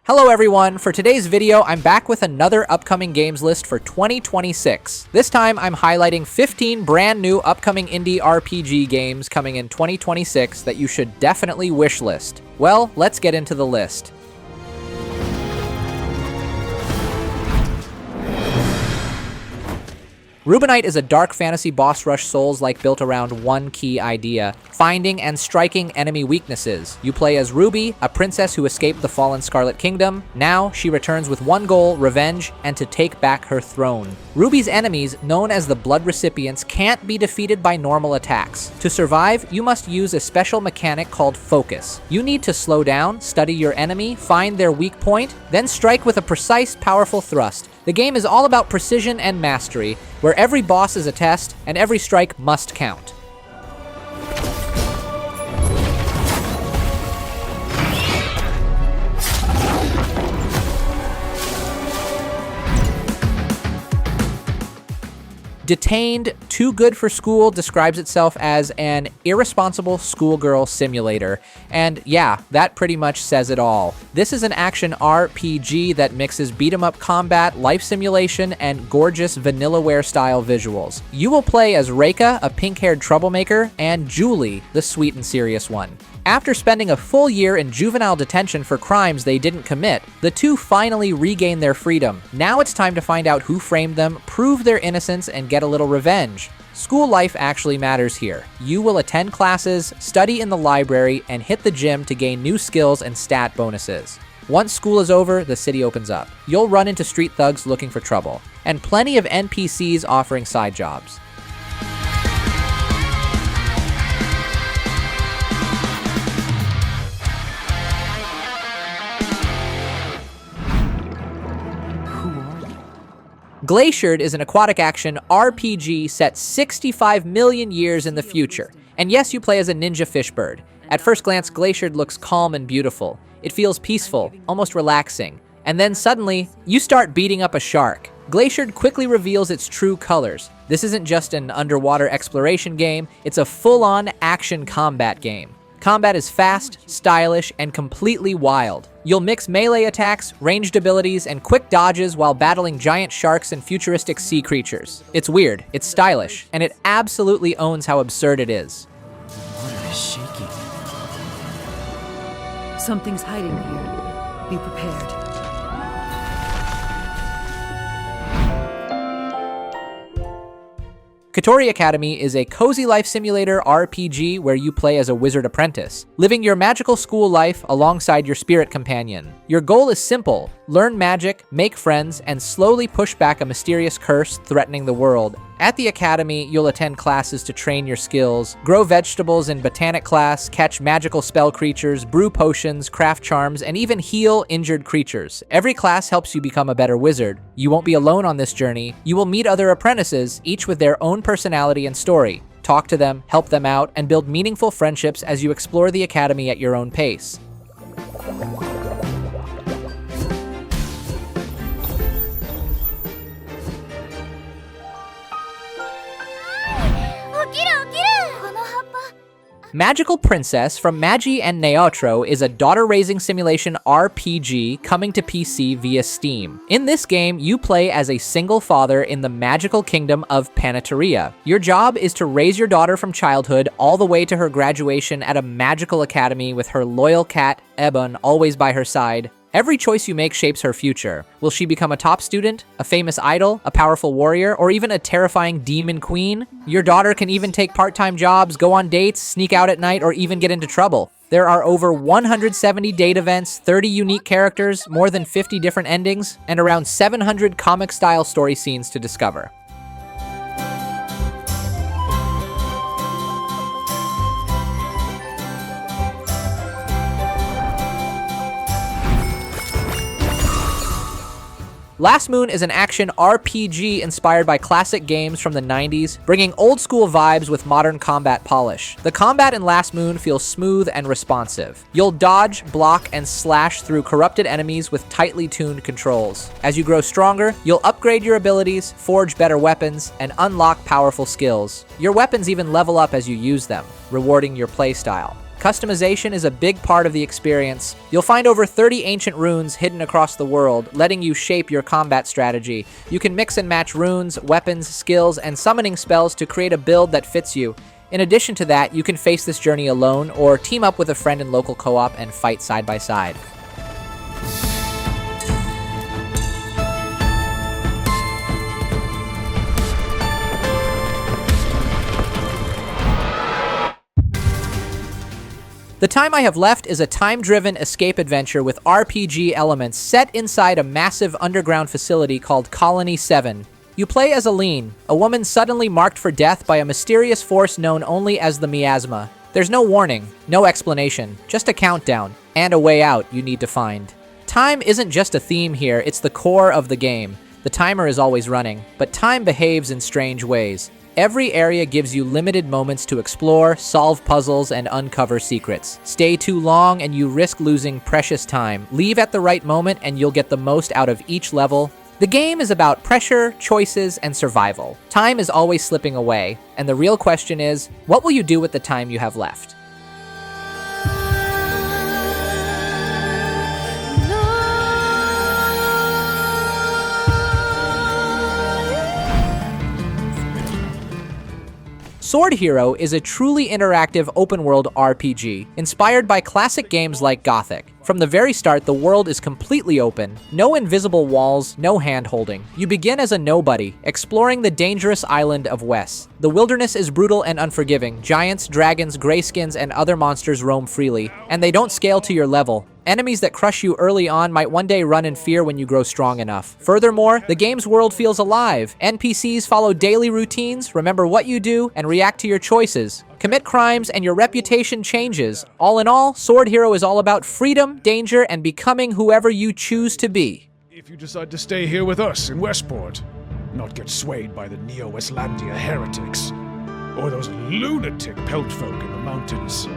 Hello everyone, for today's video I'm back with another upcoming games list for 2026. This time I'm highlighting 15 brand new upcoming indie RPG games coming in 2026 that you should definitely wishlist. Well, let's get into the list. Rubinite is a dark fantasy boss rush Souls-like built around one key idea: finding and striking enemy weaknesses. You play as Ruby, a princess who escaped the fallen Scarlet Kingdom. Now, she returns with one goal: revenge, and to take back her throne. Ruby's enemies, known as the Blood Recipients, can't be defeated by normal attacks. To survive, you must use a special mechanic called Focus. You need to slow down, study your enemy, find their weak point, then strike with a precise, powerful thrust. The game is all about precision and mastery, where every boss is a test, and every strike must count. Detained, Too Good for School describes itself as an irresponsible schoolgirl simulator. And yeah, that pretty much says it all. This is an action RPG that mixes beat-em-up combat, life simulation, and gorgeous vanillaware style visuals. You will play as Reika, a pink-haired troublemaker, and Julie, the sweet and serious one. After spending a full year in juvenile detention for crimes they didn't commit, the two finally regain their freedom. Now it's time to find out who framed them, prove their innocence, and get a little revenge. School life actually matters here. You will attend classes, study in the library, and hit the gym to gain new skills and stat bonuses. Once school is over, the city opens up. You'll run into street thugs looking for trouble, and plenty of NPCs offering side jobs. Glaciered is an aquatic action RPG set 65 million years in the future. And yes, you play as a ninja fish bird. At first glance, Glaciered looks calm and beautiful. It feels peaceful, almost relaxing. And then suddenly, you start beating up a shark. Glaciered quickly reveals its true colors. This isn't just an underwater exploration game, it's a full-on action combat game. Combat is fast, stylish, and completely wild. You'll mix melee attacks, ranged abilities, and quick dodges while battling giant sharks and futuristic sea creatures. It's weird, it's stylish, and it absolutely owns how absurd it is. The water is shaking. Something's hiding here. Be prepared. Kitori Academy is a cozy life simulator RPG where you play as a wizard apprentice, living your magical school life alongside your spirit companion. Your goal is simple: learn magic, make friends, and slowly push back a mysterious curse threatening the world. At the academy, you'll attend classes to train your skills, grow vegetables in botanic class, catch magical spell creatures, brew potions, craft charms, and even heal injured creatures. Every class helps you become a better wizard. You won't be alone on this journey. You will meet other apprentices, each with their own personality and story. Talk to them, help them out, and build meaningful friendships as you explore the academy at your own pace. Magical Princess from Magi and Neotro is a daughter-raising simulation RPG coming to PC via Steam. In this game, you play as a single father in the magical kingdom of Panetteria. Your job is to raise your daughter from childhood all the way to her graduation at a magical academy with her loyal cat, Ebon, always by her side. Every choice you make shapes her future. Will she become a top student, a famous idol, a powerful warrior, or even a terrifying demon queen? Your daughter can even take part-time jobs, go on dates, sneak out at night, or even get into trouble. There are over 170 date events, 30 unique characters, more than 50 different endings, and around 700 comic-style story scenes to discover. Last Moon is an action RPG inspired by classic games from the 90s, bringing old school vibes with modern combat polish. The combat in Last Moon feels smooth and responsive. You'll dodge, block, and slash through corrupted enemies with tightly tuned controls. As you grow stronger, you'll upgrade your abilities, forge better weapons, and unlock powerful skills. Your weapons even level up as you use them, rewarding your playstyle. Customization is a big part of the experience. You'll find over 30 ancient runes hidden across the world, letting you shape your combat strategy. You can mix and match runes, weapons, skills, and summoning spells to create a build that fits you. In addition to that, you can face this journey alone or team up with a friend in local co-op and fight side by side. The Time I Have Left is a time-driven escape adventure with RPG elements set inside a massive underground facility called Colony 7. You play as Aline, a woman suddenly marked for death by a mysterious force known only as the Miasma. There's no warning, no explanation, just a countdown, and a way out you need to find. Time isn't just a theme here, it's the core of the game. The timer is always running, but time behaves in strange ways. Every area gives you limited moments to explore, solve puzzles, and uncover secrets. Stay too long and you risk losing precious time. Leave at the right moment and you'll get the most out of each level. The game is about pressure, choices, and survival. Time is always slipping away, and the real question is, what will you do with the time you have left? Sword Hero is a truly interactive open-world RPG, inspired by classic games like Gothic. From the very start, the world is completely open. No invisible walls, no hand-holding. You begin as a nobody, exploring the dangerous island of Wes. The wilderness is brutal and unforgiving. Giants, dragons, grayskins, and other monsters roam freely, and they don't scale to your level. Enemies that crush you early on might one day run in fear when you grow strong enough. Furthermore, the game's world feels alive. NPCs follow daily routines, remember what you do, and react to your choices. Commit crimes and your reputation changes. All in all, Sword Hero is all about freedom, danger, and becoming whoever you choose to be. If you decide to stay here with us in Westport, not get swayed by the Neo-Westlandia heretics, or those lunatic peltfolk in the mountains.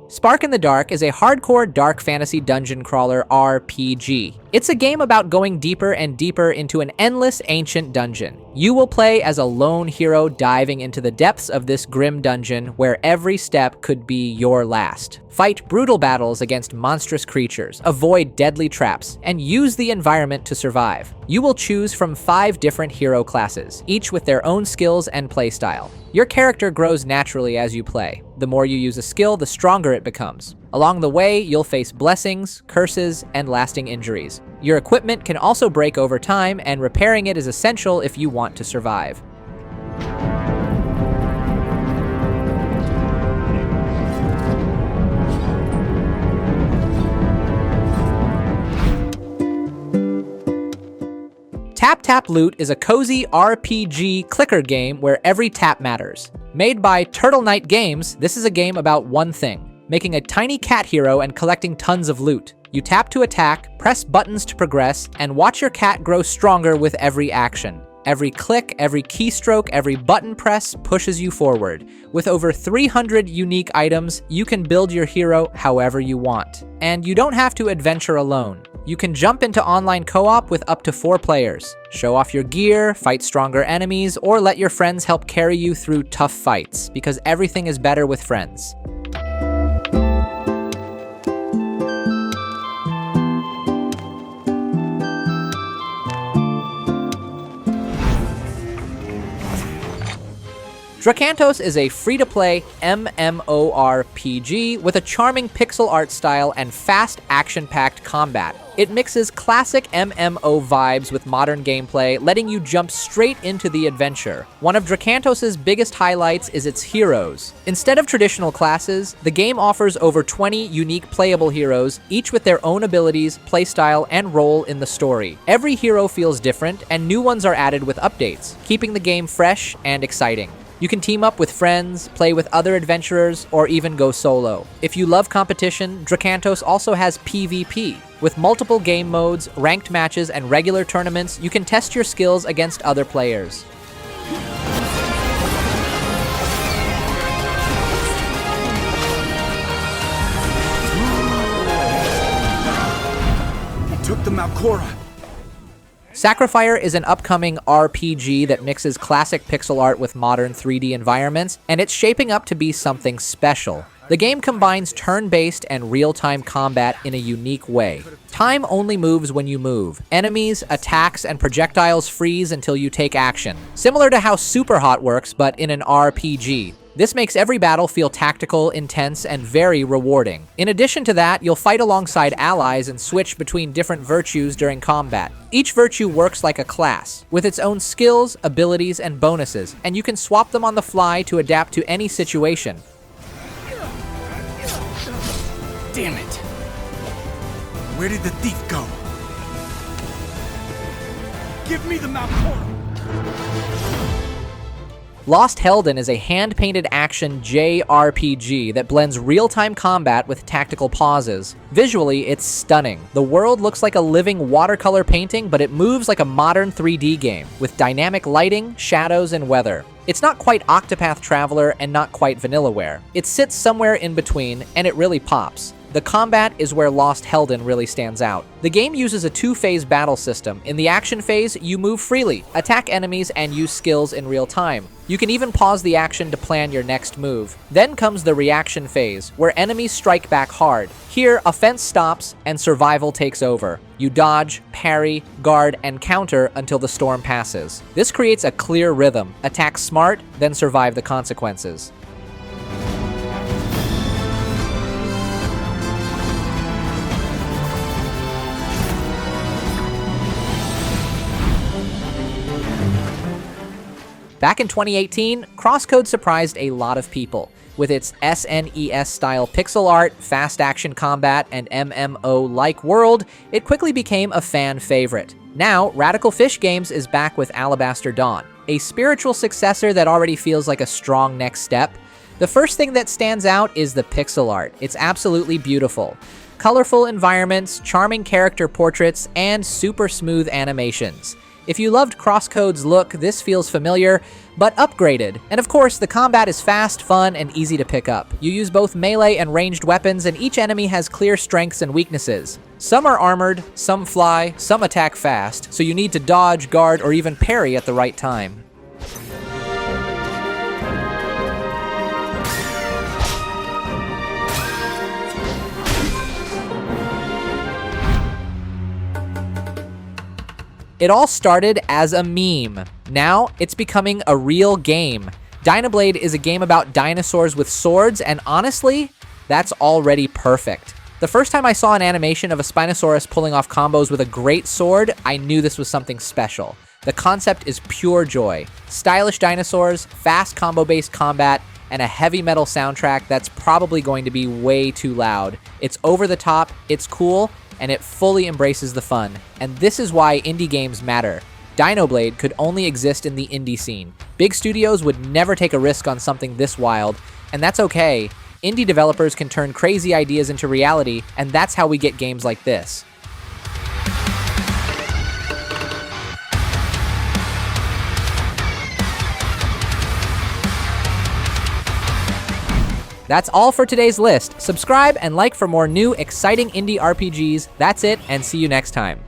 Spark in the Dark is a hardcore dark fantasy dungeon crawler RPG. It's a game about going deeper and deeper into an endless ancient dungeon. You will play as a lone hero diving into the depths of this grim dungeon where every step could be your last. Fight brutal battles against monstrous creatures, avoid deadly traps, and use the environment to survive. You will choose from 5 different hero classes, each with their own skills and playstyle. Your character grows naturally as you play. The more you use a skill, the stronger it becomes. Along the way, you'll face blessings, curses, and lasting injuries. Your equipment can also break over time, and repairing it is essential if you want to survive. Tap Tap Loot is a cozy RPG clicker game where every tap matters. Made by Turtle Knight Games, this is a game about one thing: making a tiny cat hero and collecting tons of loot. You tap to attack, press buttons to progress, and watch your cat grow stronger with every action. Every click, every keystroke, every button press pushes you forward. With over 300 unique items, you can build your hero however you want. And you don't have to adventure alone. You can jump into online co-op with up to 4 players. Show off your gear, fight stronger enemies, or let your friends help carry you through tough fights, because everything is better with friends. Drakantos is a free-to-play MMORPG with a charming pixel art style and fast, action-packed combat. It mixes classic MMO vibes with modern gameplay, letting you jump straight into the adventure. One of Drakantos' biggest highlights is its heroes. Instead of traditional classes, the game offers over 20 unique playable heroes, each with their own abilities, playstyle, and role in the story. Every hero feels different, and new ones are added with updates, keeping the game fresh and exciting. You can team up with friends, play with other adventurers, or even go solo. If you love competition, Drakantos also has PvP. With multiple game modes, ranked matches, and regular tournaments, you can test your skills against other players. He took the Malcora. SacriFire is an upcoming RPG that mixes classic pixel art with modern 3D environments, and it's shaping up to be something special. The game combines turn-based and real-time combat in a unique way. Time only moves when you move. Enemies, attacks, and projectiles freeze until you take action. Similar to how Superhot works, but in an RPG. This makes every battle feel tactical, intense, and very rewarding. In addition to that, you'll fight alongside allies and switch between different virtues during combat. Each virtue works like a class, with its own skills, abilities, and bonuses, and you can swap them on the fly to adapt to any situation. Damn it! Where did the thief go? Give me the map portal! Lost Hellden is a hand-painted action JRPG that blends real-time combat with tactical pauses. Visually, it's stunning. The world looks like a living watercolor painting, but it moves like a modern 3D game, with dynamic lighting, shadows, and weather. It's not quite Octopath Traveler and not quite Vanillaware. It sits somewhere in between, and it really pops. The combat is where Lost Hellden really stands out. The game uses a two-phase battle system. In the action phase, you move freely, attack enemies, and use skills in real time. You can even pause the action to plan your next move. Then comes the reaction phase, where enemies strike back hard. Here, offense stops and survival takes over. You dodge, parry, guard, and counter until the storm passes. This creates a clear rhythm. Attack smart, then survive the consequences. Back in 2018, CrossCode surprised a lot of people. With its SNES-style pixel art, fast action combat, and MMO-like world, it quickly became a fan favorite. Now, Radical Fish Games is back with Alabaster Dawn, a spiritual successor that already feels like a strong next step. The first thing that stands out is the pixel art. It's absolutely beautiful. Colorful environments, charming character portraits, and super smooth animations. If you loved CrossCode's look, this feels familiar, but upgraded. And of course, the combat is fast, fun, and easy to pick up. You use both melee and ranged weapons, and each enemy has clear strengths and weaknesses. Some are armored, some fly, some attack fast, so you need to dodge, guard, or even parry at the right time. It all started as a meme. Now, it's becoming a real game. Dinoblade is a game about dinosaurs with swords, and honestly, that's already perfect. The first time I saw an animation of a Spinosaurus pulling off combos with a great sword, I knew this was something special. The concept is pure joy. Stylish dinosaurs, fast combo-based combat, and a heavy metal soundtrack that's probably going to be way too loud. It's over the top, it's cool, and it fully embraces the fun. And this is why indie games matter. Dinoblade could only exist in the indie scene. Big studios would never take a risk on something this wild, and that's okay. Indie developers can turn crazy ideas into reality, and that's how we get games like this. That's all for today's list. Subscribe and like for more new, exciting indie RPGs. That's it, and see you next time.